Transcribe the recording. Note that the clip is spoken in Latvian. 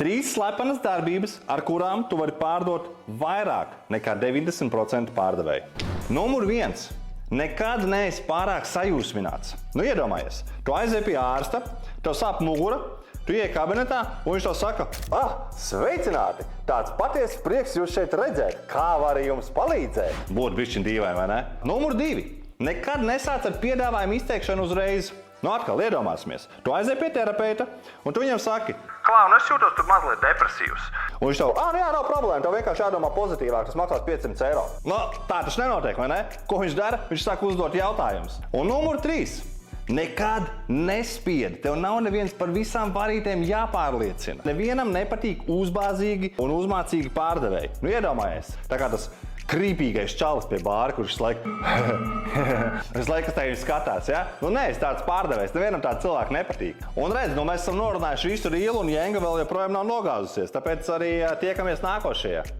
3 slepenas darbības, ar kurām tu vari pārdot vairāk nekā 90% pārdevēju. Numur 1. Nekad neesi pārāk sajūsmināts. Nu, iedomājies, tu aizej pie ārsta, tev sāp mugura, tu ieej kabinetā, un viņš tev saka, sveicināti! Tāds patiesas prieks jūs šeit redzēt. Kā var jums palīdzēt? Būtu bišķiņ dīvaini, vai ne? Numur 2. Nekad nesāc ar piedāvājumu izteikšanu uzreiz. Nu, atkal iedomāsimies. Tu aizej pie terapeita, un tu viņam saki, Klau, es jūtos tur mazliet depresīvs. Un viņš tev, jā, nav problēma, tev vienkārši jādomā pozitīvāk, tas maksās 500 eiro. Nu, tā tas nenotiek, vai ne? Ko viņš dara? Viņš sāk uzdot jautājumus. Un numur 3. Nekad nespiedi. Tev nav neviens par visām varītēm jāpārliecina. Nevienam nepatīk uzbāzīgi un uzmācīgi pārdevēji. Nu, iedomājies, tā kā tas krīpīgais čalis pie bāra, kurš visu laiku tevi skatās, ja? Nu, nē, es tāds pārdevējs, nevienam tāds cilvēks nepatīk. Un redz, nu mēs esam norunājuši visu Rīlu un Jenga vēl joprojām nav nogāzusies, tāpēc arī tiekamies nākošajā.